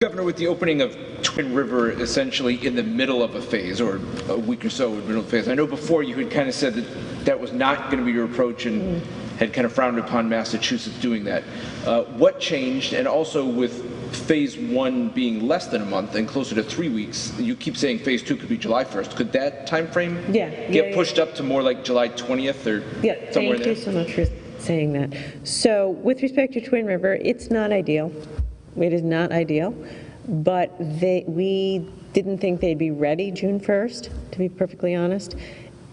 Governor, with the opening of Twin River essentially in the middle of a phase, or a week or so in the middle of a phase, I know before you had kind of said that that was not going to be your approach and had kind of frowned upon Massachusetts doing that. What changed? And also with phase 1 being less than a month and closer to 3 weeks, you keep saying phase 2 could be July 1st. Could that time frame get pushed up to more like July 20th or somewhere in there? Thank you so much for saying that. So with respect to Twin River, it's not ideal. It is not ideal, but we didn't think they'd be ready June 1st, to be perfectly honest.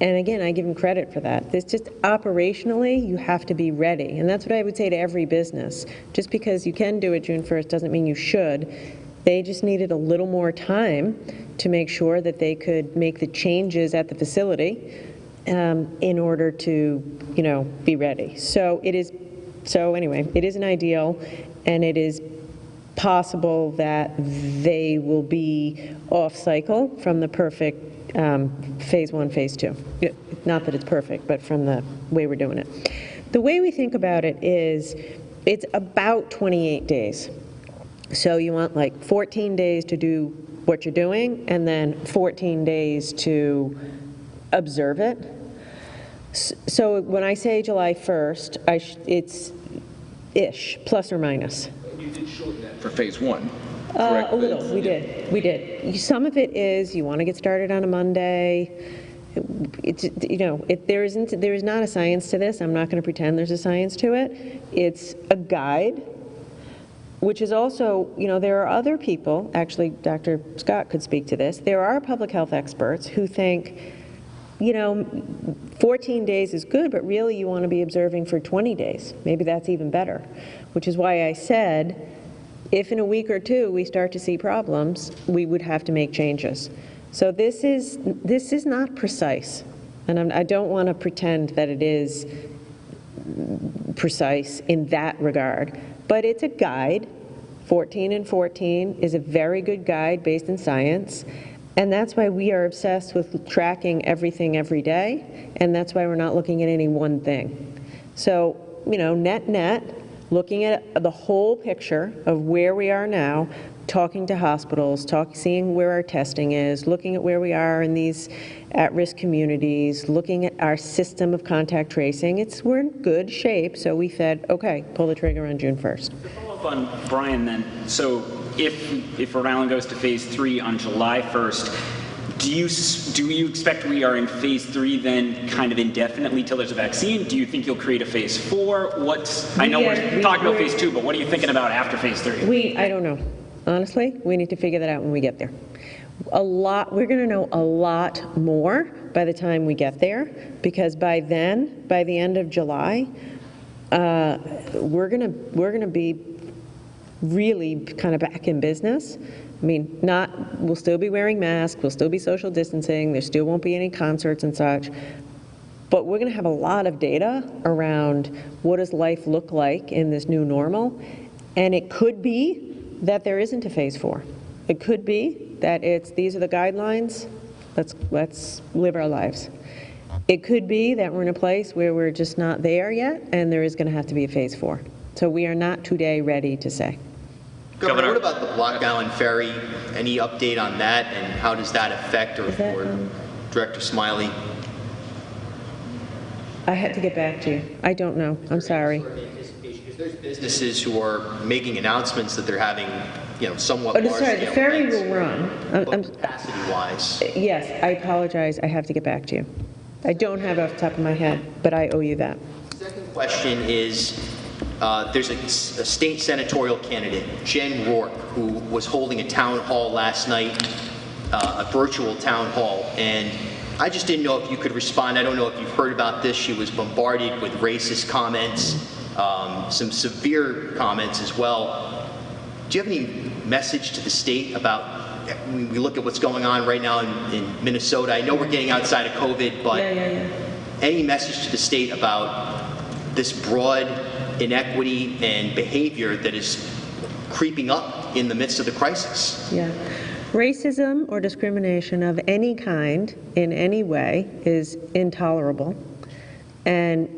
And again, I give them credit for that. It's just operationally, you have to be ready. And that's what I would say to every business. Just because you can do it June 1st doesn't mean you should. They just needed a little more time to make sure that they could make the changes at the facility in order to, be ready. So anyway, it isn't ideal, and it is possible that they will be off cycle from the perfect phase 1, phase 2. Not that it's perfect, but from the way we're doing it. The way we think about it is it's about 28 days. So you want like 14 days to do what you're doing and then 14 days to observe it. So when I say July 1st, it's ish, plus or minus. You did shorten that for phase 1. Correct? A little, we did. Some of it is you want to get started on a Monday. There is not a science to this. I'm not going to pretend there's a science to it. It's a guide, which is also, there are other people, actually Dr. Scott could speak to this, there are public health experts who think, 14 days is good, but really you want to be observing for 20 days. Maybe that's even better, which is why I said, if in a week or two we start to see problems, we would have to make changes. So this is not precise, and I don't want to pretend that it is precise in that regard, but it's a guide. 14 and 14 is a very good guide based in science, and that's why we are obsessed with tracking everything every day, and that's why we're not looking at any one thing. So, net, looking at the whole picture of where we are now, talking to hospitals, seeing where our testing is, looking at where we are in these at-risk communities, looking at our system of contact tracing, we're in good shape, so we said, okay, pull the trigger on June 1st. To follow up on Brian then, so if Rhode Island goes to phase 3 on July 1st, do you expect we are in phase 3 then kind of indefinitely till there's a vaccine? Do you think you'll create a phase 4? I know we're talking about phase 2, but what are you thinking about after phase 3? I don't know. Honestly, we need to figure that out when we get there. We're going to know a lot more by the time we get there, because by then, by the end of July, we're going to be really kind of back in business. I mean, we'll still be wearing masks, we'll still be social distancing, there still won't be any concerts and such, but we're going to have a lot of data around what does life look like in this new normal, and it could be that there isn't a phase 4. It could be that these are the guidelines, let's live our lives. It could be that we're in a place where we're just not there yet, and there is going to have to be a phase 4. So we are not today ready to say. Governor, what about the Block Island Ferry? Any update on that, and how does that affect or Director Smiley? I had to get back to you. I don't know. I'm sorry. Because there's businesses who are making announcements that they're having, somewhat large scale sorry, the ferry will run. Capacity-wise. Yes, I apologize. I have to get back to you. I don't have it off the top of my head, but I owe you that. Second question is, there's a state senatorial candidate, Jen Rourke, who was holding a town hall last night, a virtual town hall, and I just didn't know if you could respond. I don't know if you've heard about this. She was bombarded with racist comments, some severe comments as well. Do you have any message to the state about, when we look at what's going on right now in Minnesota? I know we're getting outside of COVID, but any message to the state about this broad inequity and behavior that is creeping up in the midst of the crisis? Yeah. Racism or discrimination of any kind in any way is intolerable, and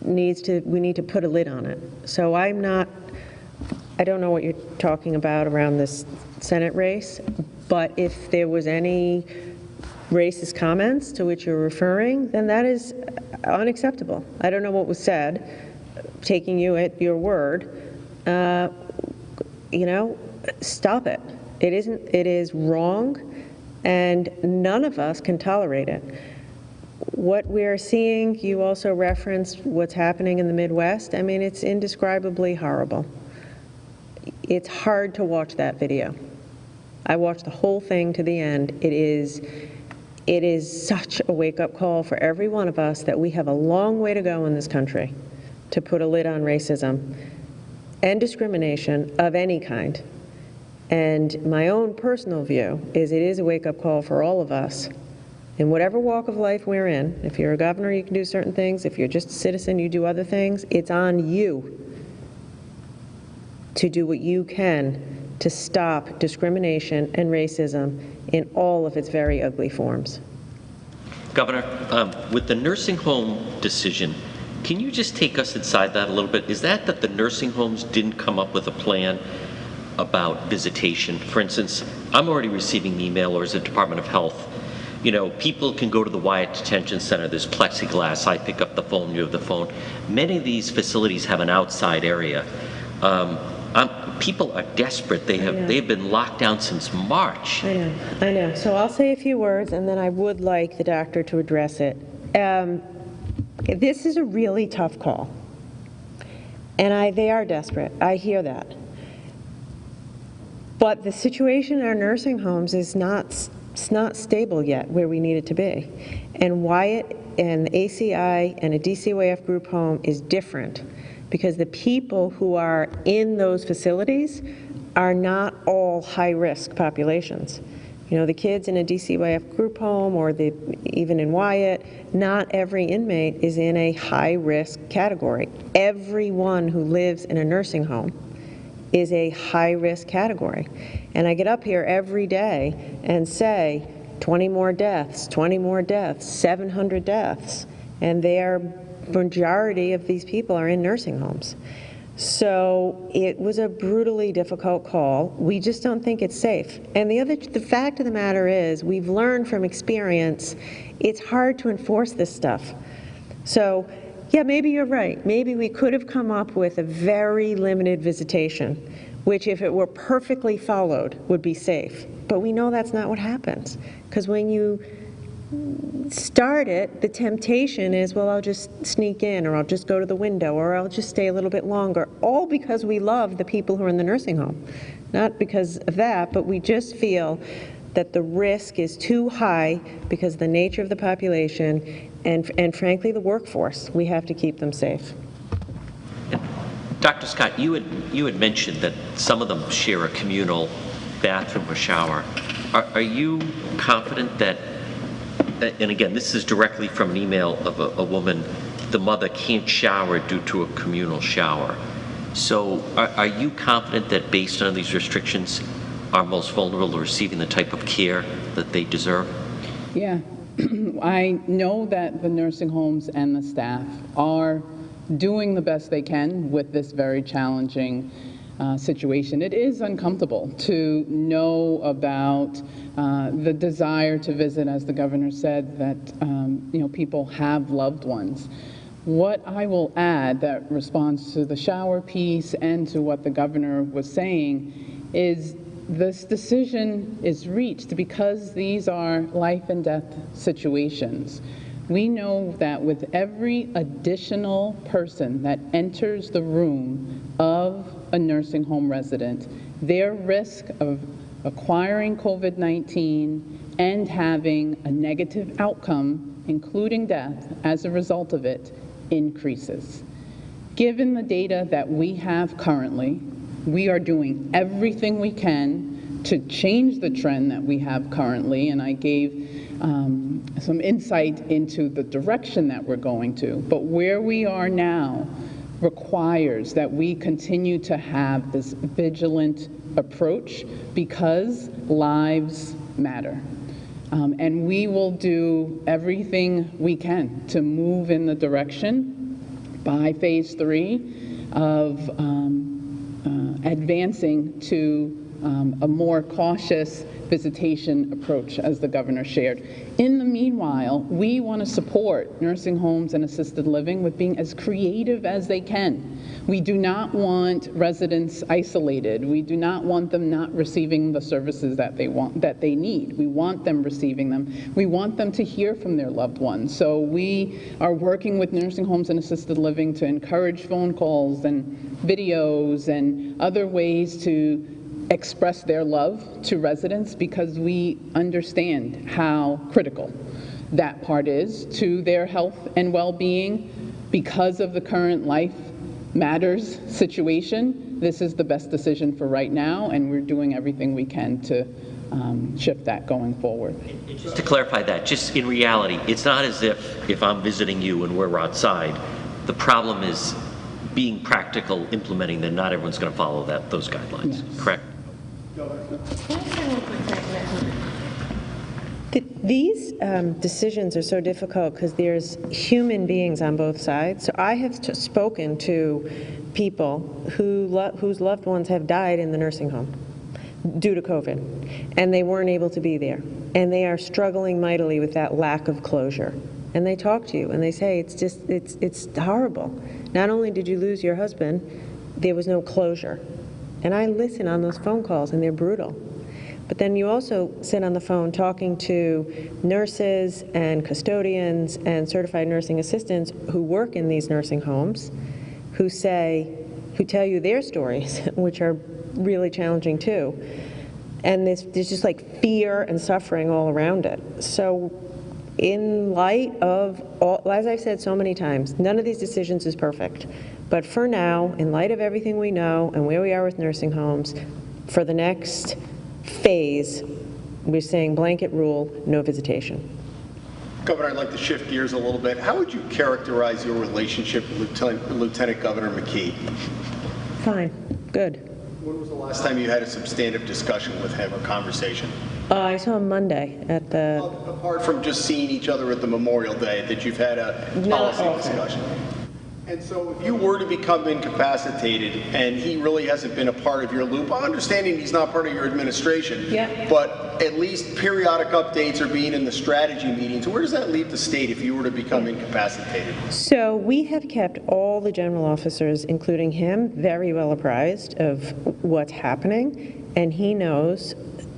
we need to put a lid on it. So I'm not I don't know what you're talking about around this Senate race, but if there was any racist comments to which you're referring, then that is unacceptable. I don't know what was said, taking you at your word. Stop it. It is wrong, and none of us can tolerate it. What we're seeing, you also referenced what's happening in the Midwest. I mean, it's indescribably horrible. It's hard to watch that video. I watched the whole thing to the end. It is such a wake-up call for every one of us that we have a long way to go in this country to put a lid on racism and discrimination of any kind. And my own personal view is it is a wake-up call for all of us in whatever walk of life we're in. If you're a governor, you can do certain things. If you're just a citizen, you do other things. It's on you to do what you can to stop discrimination and racism in all of its very ugly forms. Governor, with the nursing home decision, can you just take us inside that a little bit? Is that the nursing homes didn't come up with a plan about visitation? For instance, I'm already receiving email, or as a Department of Health, people can go to the Wyatt Detention Center, there's plexiglass, I pick up the phone, you have the phone. Many of these facilities have an outside area. People are desperate. They've been locked down since March. I know. So I'll say a few words, and then I would like the doctor to address it. This is a really tough call, and they are desperate. I hear that. But the situation in our nursing homes is not stable yet where we need it to be. And Wyatt and the ACI and a DCYF group home is different, because the people who are in those facilities are not all high-risk populations. The kids in a DCYF group home or even in Wyatt, not every inmate is in a high-risk category. Everyone who lives in a nursing home is a high-risk category. And I get up here every day and say, 20 more deaths, 20 more deaths, 700 deaths, and majority of these people are in nursing homes. So it was a brutally difficult call. We just don't think it's safe. And the fact of the matter is, we've learned from experience, it's hard to enforce this stuff. So yeah, maybe you're right. Maybe we could have come up with a very limited visitation, which if it were perfectly followed would be safe. But we know that's not what happens. Because when you start it, the temptation is, well, I'll just sneak in, or I'll just go to the window, or I'll just stay a little bit longer, all because we love the people who are in the nursing home. Not because of that, but we just feel that the risk is too high because of the nature of the population and frankly, the workforce. We have to keep them safe. Dr. Scott, you had mentioned that some of them share a communal bathroom or shower. Are you confident that, and again, this is directly from an email of a woman, the mother can't shower due to a communal shower. So are you confident that based on these restrictions, our most vulnerable are receiving the type of care that they deserve? Yeah, I know that the nursing homes and the staff are doing the best they can with this very challenging situation. It is uncomfortable to know about the desire to visit, as the governor said, that people have loved ones. What I will add that responds to the shower piece and to what the governor was saying is this decision is reached because these are life and death situations. We know that with every additional person that enters the room of a nursing home resident, their risk of acquiring COVID-19 and having a negative outcome, including death, as a result of it, increases. Given the data that we have currently, we are doing everything we can to change the trend that we have currently, and I gave some insight into the direction that we're going to. But where we are now requires that we continue to have this vigilant approach because lives matter. And we will do everything we can to move in the direction by phase 3 of advancing to a more cautious visitation approach, as the governor shared. In the meanwhile, we want to support nursing homes and assisted living with being as creative as they can. We do not want residents isolated. We do not want them not receiving the services that they need. We want them receiving them. We want them to hear from their loved ones. So we are working with nursing homes and assisted living to encourage phone calls and videos and other ways to express their love to residents, because we understand how critical that part is to their health and well-being. Because of the current life matters situation, this is the best decision for right now, and we're doing everything we can to shift that going forward. Just to clarify that, just in reality, it's not as if I'm visiting you and we're outside, the problem is being practical, implementing that not everyone's going to follow those guidelines, yes. Correct? These decisions are so difficult because there's human beings on both sides. So I have spoken to people whose loved ones have died in the nursing home due to COVID, and they weren't able to be there. And they are struggling mightily with that lack of closure. And they talk to you and they say, it's horrible. Not only did you lose your husband, there was no closure. And I listen on those phone calls, and they're brutal. But then you also sit on the phone talking to nurses and custodians and certified nursing assistants who work in these nursing homes, who tell you their stories, which are really challenging too. And there's just like fear and suffering all around it. So in light of all, as I've said so many times, none of these decisions is perfect. But for now, in light of everything we know and where we are with nursing homes, for the next phase, we're saying blanket rule, no visitation. Governor, I'd like to shift gears a little bit. How would you characterize your relationship with Lieutenant Governor McKee? Fine, good. When was the last time you had a substantive discussion with him or conversation? I saw him Monday at the... Apart from just seeing each other at the Memorial Day, that you've had a policy discussion. And so if you were to become incapacitated and he really hasn't been a part of your loop, understanding he's not part of your administration, yeah, but at least periodic updates are being in the strategy meetings, where does that leave the state if you were to become incapacitated? So we have kept all the general officers, including him, very well apprised of what's happening, and he knows.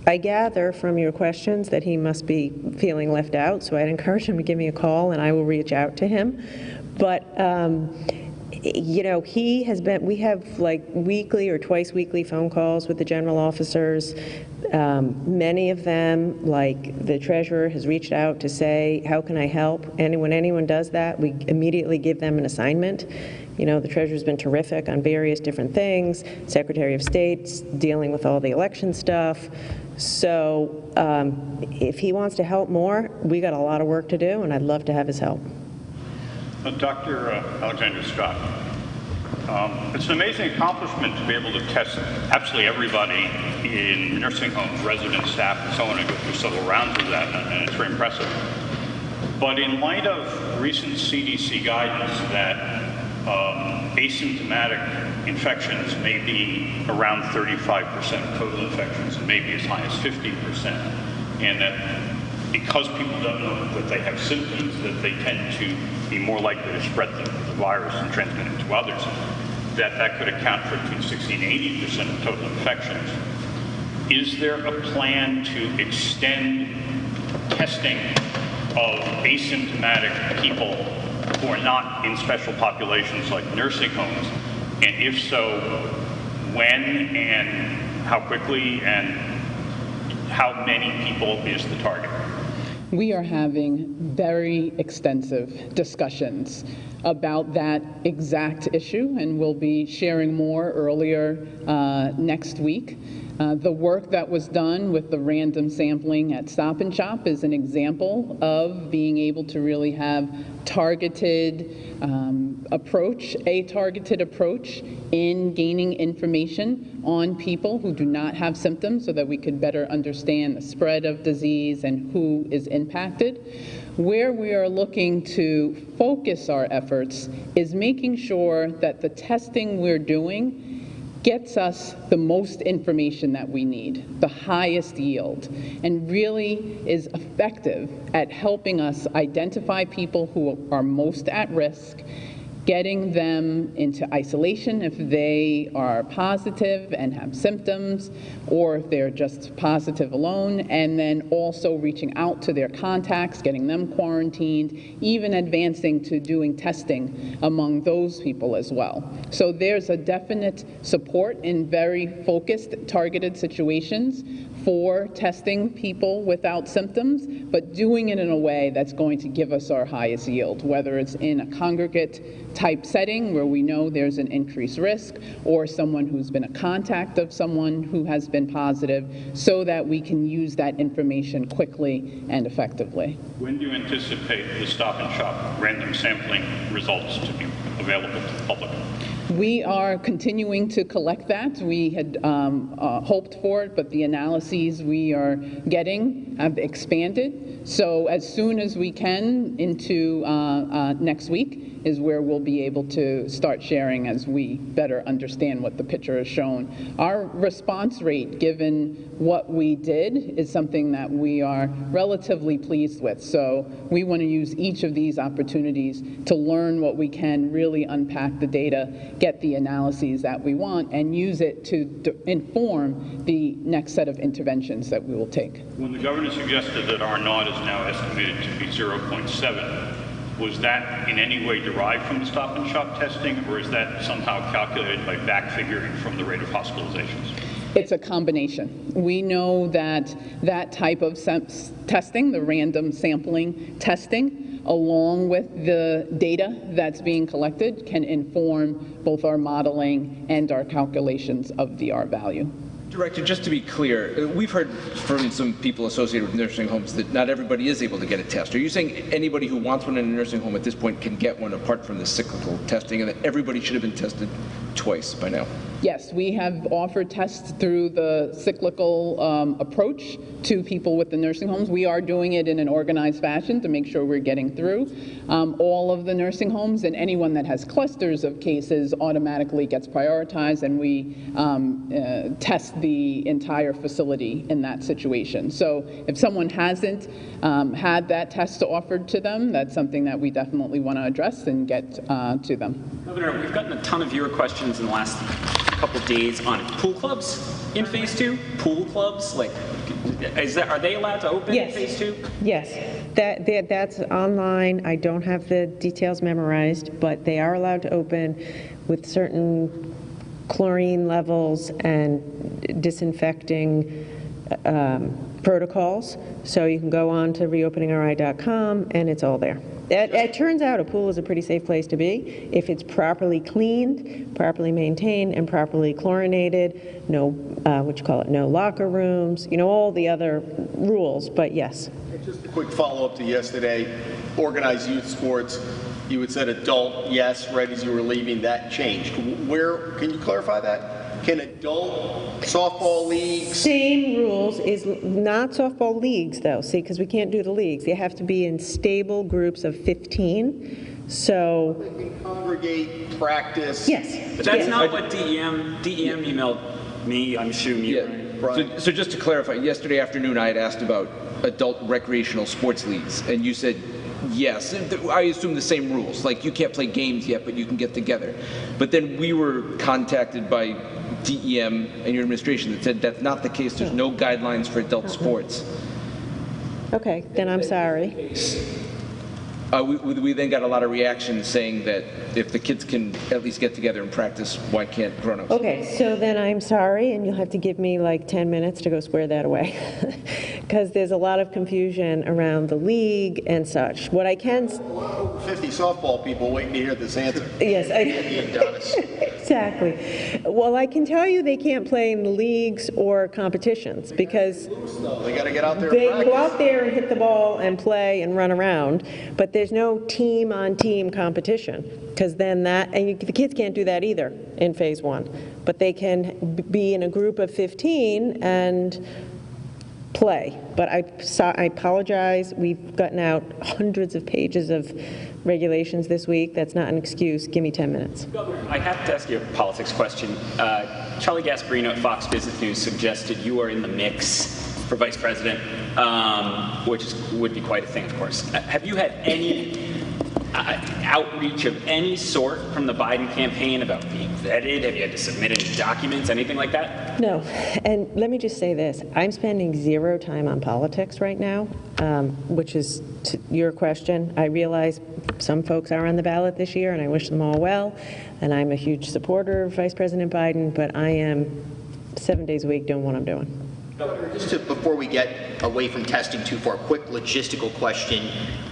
I gather from your questions that he must be feeling left out, so I'd encourage him to give me a call and I will reach out to him. But, you know, we have like weekly or twice weekly phone calls with the general officers. Many of them, like the treasurer, has reached out to say, how can I help? And when anyone does that, we immediately give them an assignment. You know, the treasurer's been terrific on various different things. Secretary of State's dealing with all the election stuff. So if he wants to help more, we got a lot of work to do, and I'd love to have his help. Dr. Alexander Scott, it's an amazing accomplishment to be able to test absolutely everybody in nursing homes, residents, staff, and so on, and go through several rounds of that, and it's very impressive. But in light of recent CDC guidance that asymptomatic infections may be around 35% of total infections, and maybe as high as 50%, and that because people don't know that they have symptoms, that they tend to be more likely to spread the virus and transmit it to others, that could account for between 60 and 80% of total infections. Is there a plan to extend testing of asymptomatic people who are not in special populations like nursing homes? And if so, when and how quickly, and how many people is the target? We are having very extensive discussions about that exact issue, and we'll be sharing more earlier next week. The work that was done with the random sampling at Stop and Shop is an example of being able to really have targeted a targeted approach in gaining information on people who do not have symptoms so that we could better understand the spread of disease and who is impacted. Where we are looking to focus our efforts is making sure that the testing we're doing gets us the most information that we need, the highest yield, and really is effective at helping us identify people who are most at risk, getting them into isolation if they are positive and have symptoms, or if they're just positive alone, and then also reaching out to their contacts, getting them quarantined, even advancing to doing testing among those people as well. So there's a definite support in very focused, targeted situations for testing people without symptoms, but doing it in a way that's going to give us our highest yield, whether it's in a congregate type setting where we know there's an increased risk, or someone who's been a contact of someone who has been positive, so that we can use that information quickly and effectively. When do you anticipate the Stop and Shop random sampling results to be available to the public? We are continuing to collect that. We had hoped for it, but the analyses we are getting have expanded. So as soon as we can into next week is where we'll be able to start sharing as we better understand what the picture has shown. Our response rate, given what we did, is something that we are relatively pleased with. So we want to use each of these opportunities to learn what we can, really unpack the data, get the analyses that we want, and use it to inform the next set of interventions that we will take. When the governor suggested that R naught is now estimated to be 0.7, was that in any way derived from the Stop and Shop testing, or is that somehow calculated by back figuring from the rate of hospitalizations? It's a combination. We know that that type of testing, the random sampling testing, along with the data that's being collected, can inform both our modeling and our calculations of the R value. Director, just to be clear, we've heard from some people associated with nursing homes that not everybody is able to get a test. Are you saying anybody who wants one in a nursing home at this point can get one apart from the cyclical testing, and that everybody should have been tested twice by now? Yes, we have offered tests through the cyclical approach to people with the nursing homes. We are doing it in an organized fashion to make sure we're getting through all of the nursing homes, and anyone that has clusters of cases automatically gets prioritized, and we test the entire facility in that situation. So if someone hasn't had that test offered to them, that's something that we definitely want to address and get to them. Governor, we've gotten a ton of viewer questions in the last couple days on pool clubs in phase 2. Pool clubs, like, are they allowed to open in phase 2? Yes, that's online. I don't have the details memorized, but they are allowed to open with certain chlorine levels and disinfecting protocols. So you can go on to reopeningri.com and it's all there. It turns out a pool is a pretty safe place to be if it's properly cleaned, properly maintained, and properly chlorinated. No, no locker rooms, all the other rules, but yes. Just a quick follow-up to yesterday, organized youth sports. You had said adult, yes, right as you were leaving, that changed. Where, can you clarify that? Can adult softball leagues? Same rules, is not softball leagues though, see, because we can't do the leagues. You have to be in stable groups of 15, so. They can congregate, practice. Yes. But that's not what DEM emailed me, I'm assuming you. Yeah. So just to clarify, yesterday afternoon I had asked about adult recreational sports leagues, and you said yes. I assume the same rules, like you can't play games yet, but you can get together. But then we were contacted by DEM and your administration that said that's not the case. There's no guidelines for adult sports. Okay, then I'm sorry. We then got a lot of reactions saying that if the kids can at least get together and practice, why can't grown-ups? Okay, so then I'm sorry, and you'll have to give me like 10 minutes to go square that away, because there's a lot of confusion around the league and such. What I can... 50 softball people waiting to hear this answer. Yes, exactly. Well, I can tell you they can't play in the leagues or competitions, because They got to get out there they and go practice. out there and hit the ball and play and run around, but there's no team-on-team competition, because then the kids can't do that either in phase 1, but they can be in a group of 15 and play. But I apologize. We've gotten out hundreds of pages of regulations this week. That's not an excuse. Give me 10 minutes. I have to ask you a politics question. Charlie Gasparino at Fox Business News suggested you are in the mix for vice president, which would be quite a thing, of course. Have you had any outreach of any sort from the Biden campaign about being vetted? Have you had to submit any documents, anything like that? No, and let me just say this. I'm spending zero time on politics right now, which is your question. I realize some folks are on the ballot this year, and I wish them all well, and I'm a huge supporter of Vice President Biden, but I am 7 days a week doing what I'm doing. Just before we get away from testing too far, quick logistical question.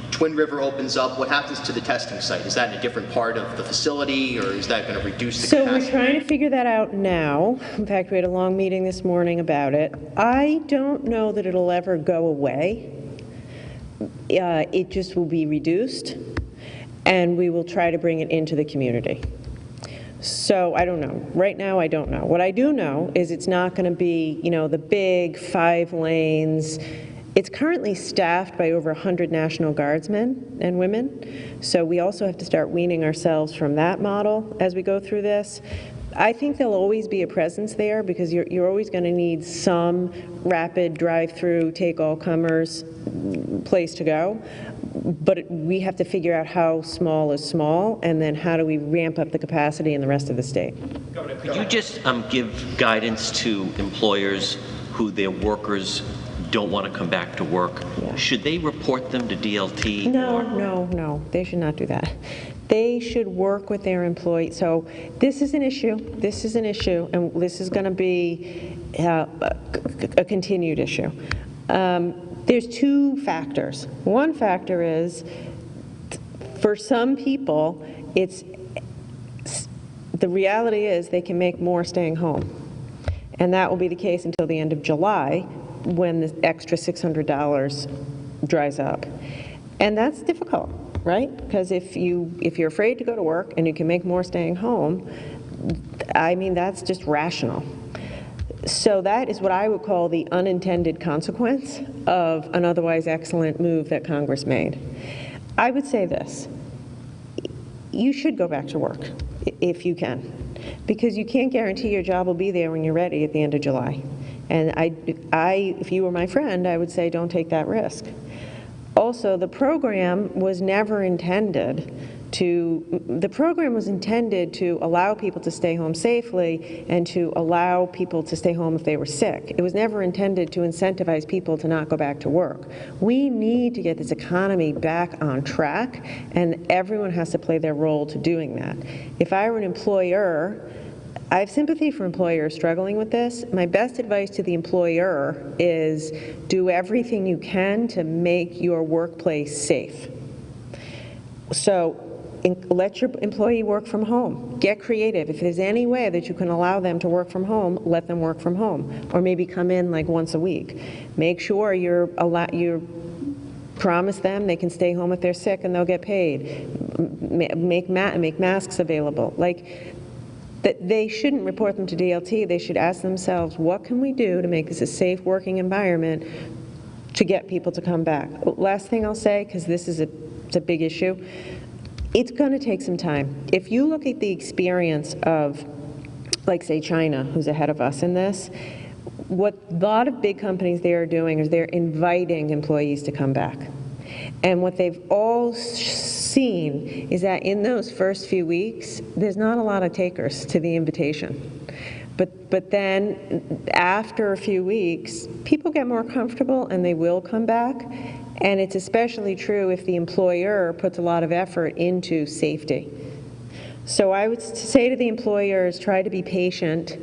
Twin River opens up, what happens to the testing site? Is that in a different part of the facility, or is that going to reduce the capacity? So we're trying to figure that out now. In fact, we had a long meeting this morning about it. I don't know that it'll ever go away. It just will be reduced, and we will try to bring it into the community. So I don't know. Right now, I don't know. What I do know is it's not going to be, the big 5 lanes. It's currently staffed by over 100 National Guardsmen and women. So we also have to start weaning ourselves from that model as we go through this. I think there'll always be a presence there because you're always going to need some rapid drive-through, take-all-comers place to go. But we have to figure out how small is small, and then how do we ramp up the capacity in the rest of the state. Could you just give guidance to employers who their workers don't want to come back to work? Yeah. Should they report them to DLT? No, they should not do that. They should work with their employees. So this is an issue, and this is going to be a continued issue. There's 2 factors. One factor is, for some people, the reality is they can make more staying home. And that will be the case until the end of July, when the extra $600 dries up. And that's difficult, right? Because if you're afraid to go to work and you can make more staying home, that's just rational. So that is what I would call the unintended consequence of an otherwise excellent move that Congress made. I would say this: you should go back to work if you can, because you can't guarantee your job will be there when you're ready at the end of July. And if you were my friend, I would say don't take that risk. Also, the program was never intended to allow people to stay home safely and to allow people to stay home if they were sick. It was never intended to incentivize people to not go back to work. We need to get this economy back on track, and everyone has to play their role to doing that. If I were an employer, I have sympathy for employers struggling with this. My best advice to the employer is do everything you can to make your workplace safe. So let your employee work from home. Get creative. If there's any way that you can allow them to work from home, let them work from home. Or maybe come in like once a week. Make sure you promise them they can stay home if they're sick and they'll get paid. Make masks available. That they shouldn't report them to DLT. They should ask themselves, what can we do to make this a safe working environment to get people to come back? Last thing I'll say, because this is a big issue, it's going to take some time. If you look at the experience of, say, China, who's ahead of us in this, what a lot of big companies there are doing is they're inviting employees to come back. And what they've all seen is that in those first few weeks, there's not a lot of takers to the invitation. But then after a few weeks, people get more comfortable and they will come back. And it's especially true if the employer puts a lot of effort into safety. So I would say to the employers, try to be patient,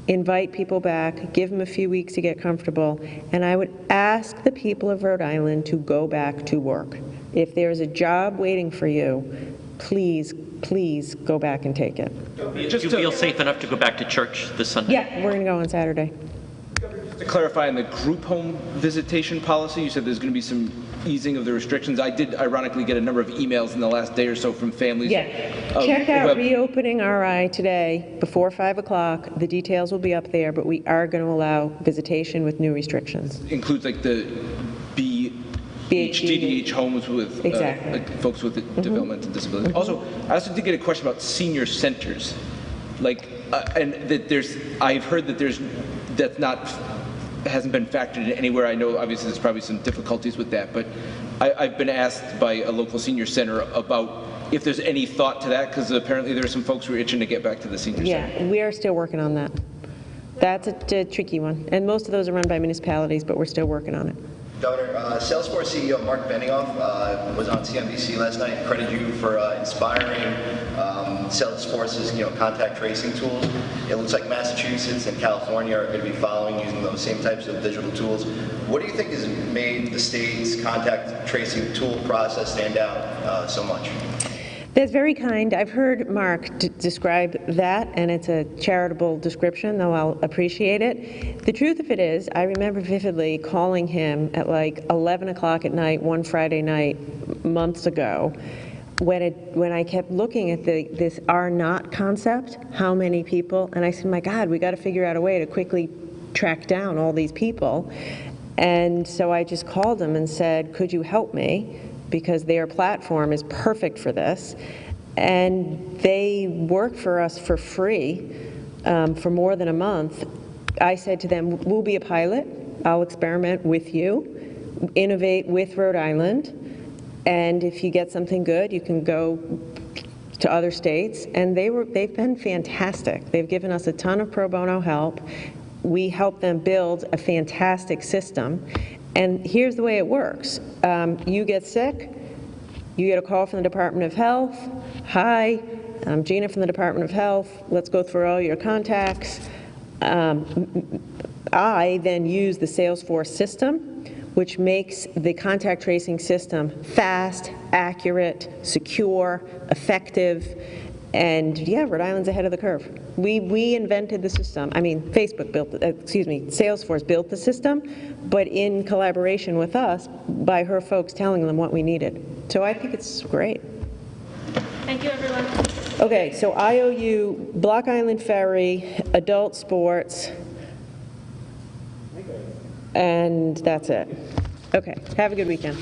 invite people back, give them a few weeks to get comfortable, and I would ask the people of Rhode Island to go back to work. If there's a job waiting for you, please go back and take it. Do you feel safe enough to go back to church this Sunday? Yeah, we're going to go on Saturday. To clarify, in the group home visitation policy, you said there's going to be some easing of the restrictions. I did ironically get a number of emails in the last day or so from families. Yeah, check out Reopening RI today before 5 o'clock. The details will be up there, but we are going to allow visitation with new restrictions. Includes like the GDH homes with Exactly. like folks with developmental disabilities. Also, I also did get a question about senior centers, like, and that I've heard that hasn't been factored in anywhere. I know obviously there's probably some difficulties with that, but I've been asked by a local senior center about if there's any thought to that, because apparently there are some folks who are itching to get back to the senior center. Yeah, we are still working on that. That's a tricky one, and most of those are run by municipalities, but we're still working on it. Governor, Salesforce CEO Mark Benioff was on CNBC last night and credited you for inspiring Salesforce's contact tracing tools. It looks like Massachusetts and California are going to be following using those same types of digital tools. What do you think has made the state's contact tracing tool process stand out so much? That's very kind. I've heard Mark describe that, and it's a charitable description, though I'll appreciate it. The truth of it is, I remember vividly calling him at like 11 o'clock at night, one Friday night, months ago, when I kept looking at this "are not" concept, how many people, and I said, my God, we got to figure out a way to quickly track down all these people. And so I just called him and said, could you help me? Because their platform is perfect for this. And they work for us for free for more than a month. I said to them, we'll be a pilot. I'll experiment with you, innovate with Rhode Island. And if you get something good, you can go to other states. And they've been fantastic. They've given us a ton of pro bono help. We helped them build a fantastic system. And here's the way it works. You get sick, you get a call from the Department of Health. Hi, I'm Gina from the Department of Health. Let's go through all your contacts. I then use the Salesforce system, which makes the contact tracing system fast, accurate, secure, effective. And yeah, Rhode Island's ahead of the curve. We invented the system. I mean, Salesforce built the system, but in collaboration with us by her folks telling them what we needed. So I think it's great. Thank you, everyone. Okay, so IOU, Block Island Ferry, adult sports, and that's it. Okay, have a good weekend.